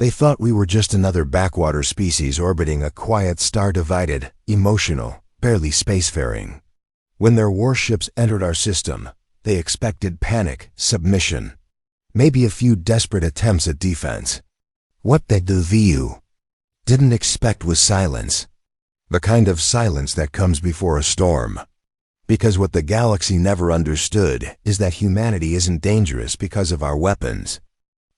They thought we were just another backwater species orbiting a quiet star, divided, emotional, barely spacefaring. When their warships entered our system, they expected panic, submission, maybe a few desperate attempts at defense. What they didn't expect was silence. The kind of silence that comes before a storm. Because what the galaxy never understood is that humanity isn't dangerous because of our weapons.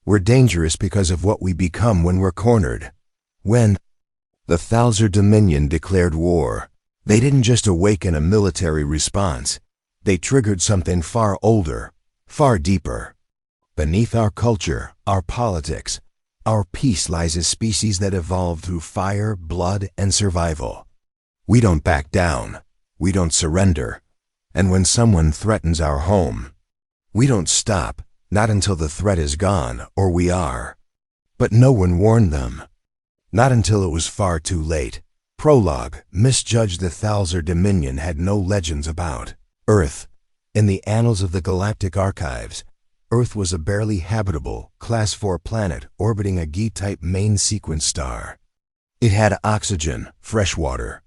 We're dangerous because of what we become when we're cornered. When the Thalzer Dominion declared war, they didn't just awaken a military response. They triggered something far older, far deeper. Beneath our culture, our politics, our peace lies a species that evolved through fire, blood, and survival. We don't back down. We don't surrender. And when someone threatens our home, we don't stop, not until the threat is gone, or we are. But no one warned them. Not until it was far too late. Prologue, misjudged. The Thalzer Dominion had no legends about Earth. In the annals of the galactic archives, Earth was a barely habitable, Class 4 planet orbiting a G-type main sequence star. It had oxygen, fresh water,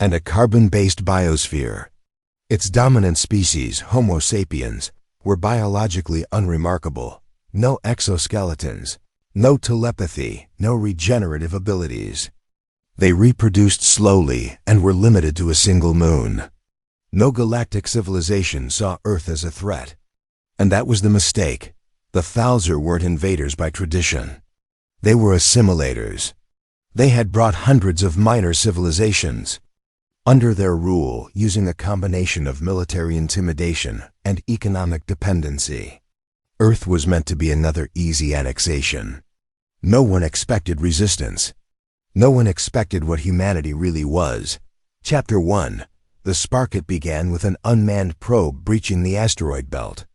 and a carbon-based biosphere. Its dominant species, Homo sapiens, were biologically unremarkable. No exoskeletons, no telepathy, no regenerative abilities. They reproduced slowly and were limited to a single moon. No galactic civilization saw Earth as a threat. And that was the mistake. The Thalzer weren't invaders by tradition. They were assimilators. They had brought hundreds of minor civilizations under their rule, using a combination of military intimidation and economic dependency. Earth was meant to be another easy annexation. No one expected resistance. No one expected what humanity really was. Chapter 1. The Sparket began with an unmanned probe breaching the asteroid belt.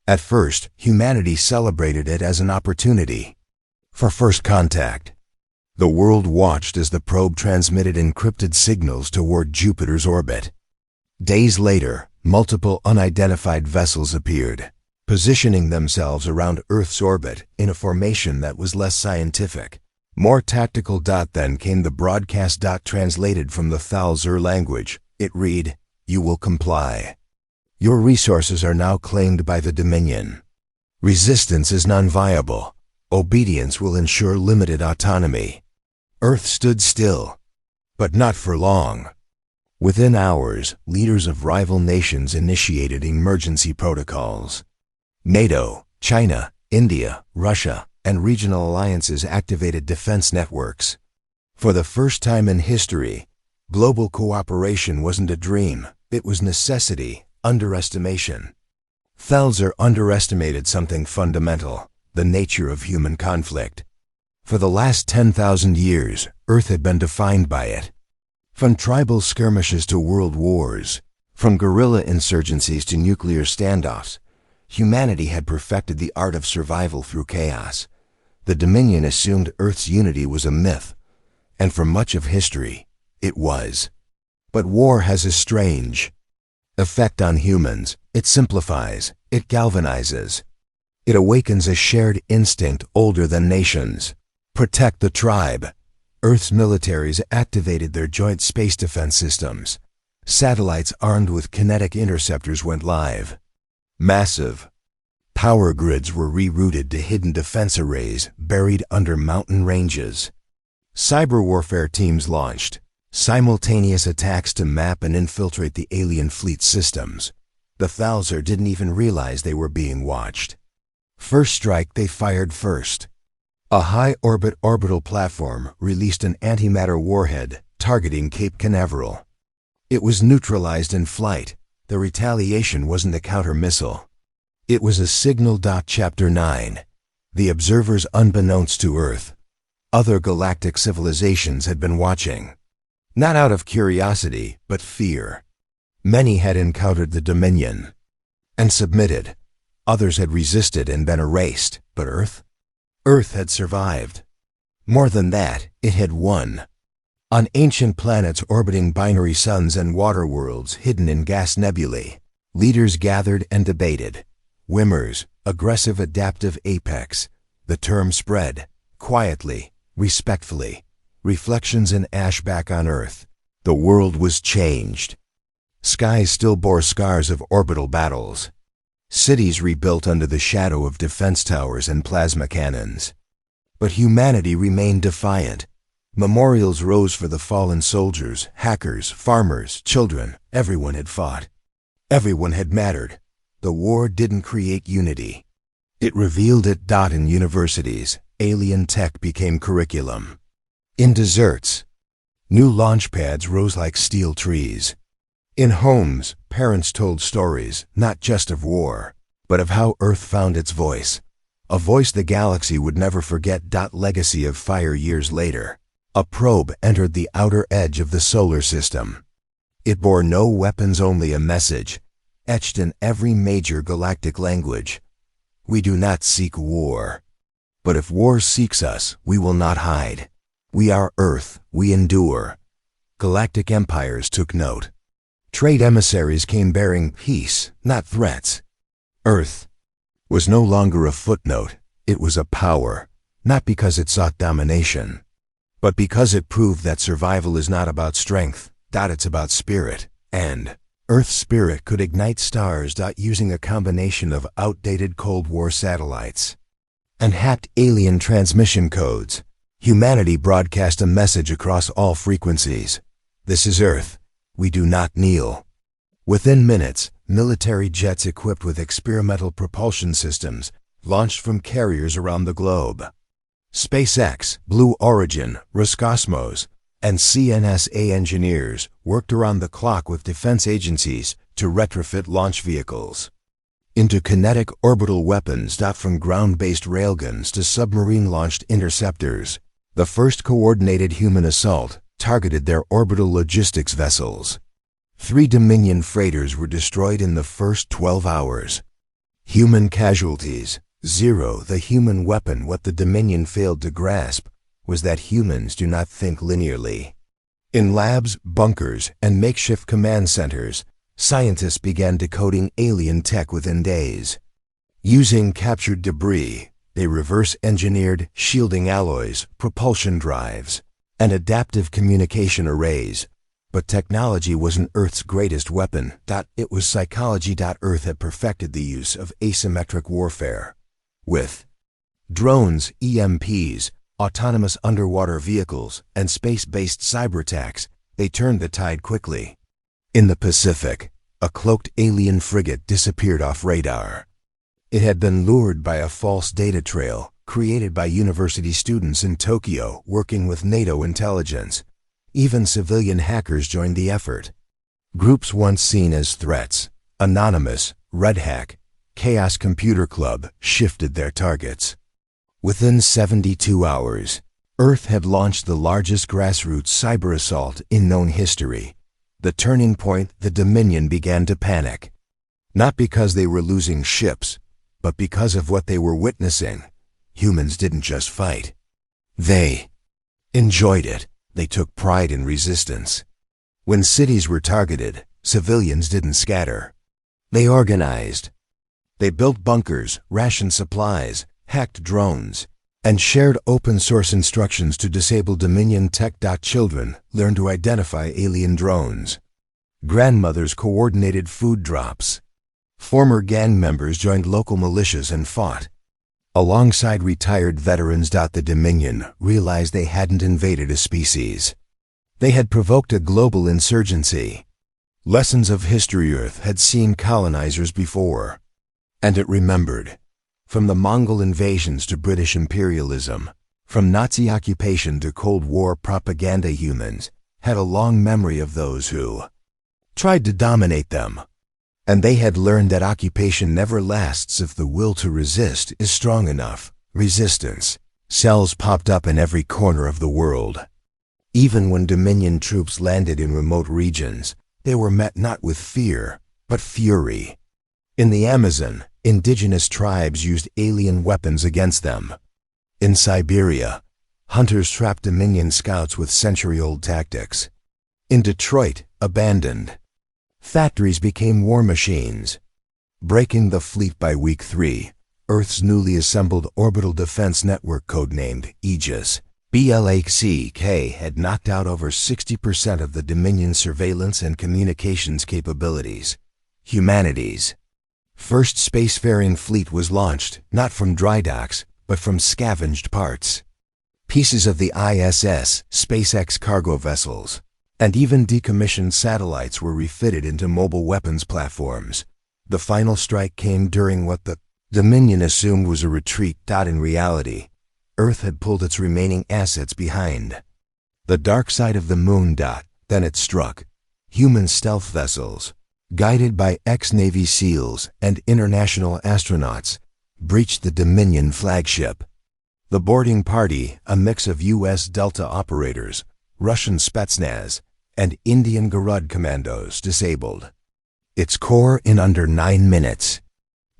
At first, humanity celebrated it as an opportunity for first contact. The world watched as the probe transmitted encrypted signals toward Jupiter's orbit. Days later, multiple unidentified vessels appeared, positioning themselves around Earth's orbit in a formation that was less scientific, more tactical. Then came the broadcast. Translated from the Thalzer language, it read, "You will comply. Your resources are now claimed by the Dominion. Resistance is non-viable. Obedience will ensure limited autonomy." Earth stood still, but not for long. Within hours, leaders of rival nations initiated emergency protocols. NATO, China, India, Russia, and regional alliances activated defense networks. For the first time in history, global cooperation wasn't a dream, it was necessity. Underestimation. Thalzer underestimated something fundamental, the nature of human conflict. For the last 10,000 years, Earth had been defined by it. From tribal skirmishes to world wars, from guerrilla insurgencies to nuclear standoffs, humanity had perfected the art of survival through chaos. The Dominion assumed Earth's unity was a myth, and for much of history, it was. But war has a strange effect on humans. It simplifies, it galvanizes. It awakens a shared instinct older than nations. Protect the tribe. Earth's militaries activated their joint space defense systems. Satellites armed with kinetic interceptors went live. Massive power grids were rerouted to hidden defense arrays buried under mountain ranges. Cyber warfare teams launched simultaneous attacks to map and infiltrate the alien fleet systems. The Thalzer didn't even realize they were being watched. First strike, they fired first. A high-orbit orbital platform released an antimatter warhead targeting Cape Canaveral. It was neutralized in flight. The retaliation wasn't a counter-missile. It was a signal. Chapter 9. The observers, unbeknownst to Earth, other galactic civilizations had been watching. Not out of curiosity, but fear. Many had encountered the Dominion and submitted. Others had resisted and been erased. But Earth? Earth had survived. More than that, it had won. On ancient planets orbiting binary suns and water worlds hidden in gas nebulae, leaders gathered and debated. Whimmers, aggressive adaptive apex. The term spread. quietly, respectfully, reflections in ash back on Earth. The world was changed. Skies still bore scars of orbital battles. Cities rebuilt under the shadow of defense towers and plasma cannons. But humanity remained defiant. Memorials rose for the fallen soldiers, hackers, farmers, children. Everyone had fought. Everyone had mattered. The war didn't create unity. It revealed it. In universities, alien tech became curriculum. In deserts, new launch pads rose like steel trees. In homes, parents told stories, not just of war, but of how Earth found its voice. A voice the galaxy would never forget. Legacy of fire. Years later, a probe entered the outer edge of the solar system. It bore no weapons, only a message, etched in every major galactic language. We do not seek war. But if war seeks us, we will not hide. We are Earth, we endure. Galactic empires took note. Trade emissaries came bearing peace, not threats. Earth was no longer a footnote, it was a power, not because it sought domination, but because it proved that survival is not about strength, it's about spirit, and Earth's spirit could ignite stars. Using a combination of outdated Cold War satellites and hacked alien transmission codes, humanity broadcast a message across all frequencies. This is Earth. We do not kneel. Within minutes, military jets equipped with experimental propulsion systems launched from carriers around the globe. SpaceX, Blue Origin, Roscosmos, and CNSA engineers worked around the clock with defense agencies to retrofit launch vehicles. Interkinetic orbital weapons. From ground-based railguns to submarine-launched interceptors, the first coordinated human assault targeted their orbital logistics vessels. 3 Dominion freighters were destroyed in the first 12 hours. Human casualties, 0. The human weapon. What the Dominion failed to grasp was that humans do not think linearly. In labs, bunkers, and makeshift command centers, scientists began decoding alien tech within days. Using captured debris, they reverse-engineered shielding alloys, propulsion drives, and adaptive communication arrays. But technology wasn't Earth's greatest weapon. It was psychology. Earth had perfected the use of asymmetric warfare. With drones, EMPs, autonomous underwater vehicles, and space-based cyberattacks, they turned the tide quickly. In the Pacific, a cloaked alien frigate disappeared off radar. It had been lured by a false data trail created by university students in Tokyo working with NATO intelligence. Even civilian hackers joined the effort. Groups once seen as threats, Anonymous, Red Hack, Chaos Computer Club, shifted their targets. Within 72 hours, Earth had launched the largest grassroots cyber assault in known history. The turning point, the Dominion began to panic. Not because they were losing ships, but because of what they were witnessing. Humans didn't just fight. They enjoyed it. They took pride in resistance. When cities were targeted, civilians didn't scatter. They organized. They built bunkers, rationed supplies, hacked drones, and shared open-source instructions to disable Dominion tech. Children learned to identify alien drones. Grandmothers coordinated food drops. Former gang members joined local militias and fought. Alongside retired veterans. The Dominion realized they hadn't invaded a species. They had provoked a global insurgency. Lessons of history. Earth had seen colonizers before, and it remembered. From the Mongol invasions to British imperialism, from Nazi occupation to Cold War propaganda, humans had a long memory of those who tried to dominate them. And they had learned that occupation never lasts if the will to resist is strong enough. Resistance cells popped up in every corner of the world. Even when Dominion troops landed in remote regions, they were met not with fear, but fury. In the Amazon, indigenous tribes used alien weapons against them. In Siberia, hunters trapped Dominion scouts with century-old tactics. In Detroit, abandoned factories became war machines. Breaking the fleet by week 3, Earth's newly assembled Orbital Defense Network, codenamed Aegis, BLACK, had knocked out over 60% of the Dominion's surveillance and communications capabilities. Humanity's first spacefaring fleet was launched, not from dry docks, but from scavenged parts. Pieces of the ISS, SpaceX cargo vessels, and even decommissioned satellites were refitted into mobile weapons platforms. The final strike came during what the Dominion assumed was a retreat. In reality, Earth had pulled its remaining assets behind. The dark side of the moon. Then it struck. Human stealth vessels, guided by ex-Navy SEALs and international astronauts, breached the Dominion flagship. The boarding party, a mix of U.S. Delta operators, Russian Spetsnaz, and Indian Garud commandos, disabled its core in under 9 minutes.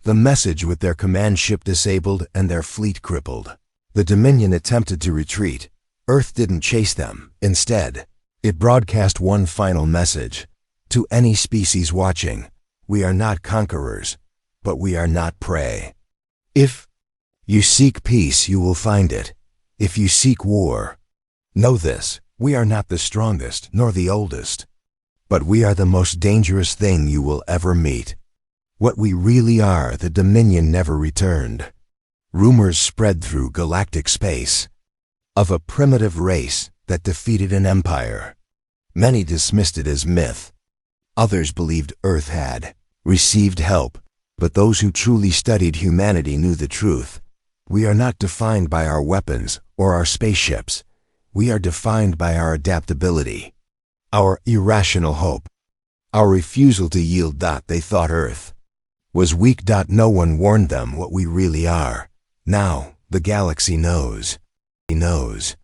The message: with their command ship disabled and their fleet crippled, the Dominion attempted to retreat. Earth didn't chase them. Instead, it broadcast one final message. To any species watching, we are not conquerors, but we are not prey. If you seek peace, you will find it. If you seek war, know this: we are not the strongest nor the oldest, but we are the most dangerous thing you will ever meet. What we really are, the Dominion never returned. Rumors spread through galactic space of a primitive race that defeated an empire. Many dismissed it as myth. Others believed Earth had received help, but those who truly studied humanity knew the truth. We are not defined by our weapons or our spaceships. We are defined by our adaptability, our irrational hope, our refusal to yield. They thought Earth was weak. No one warned them what we really are. Now, the galaxy knows. He knows.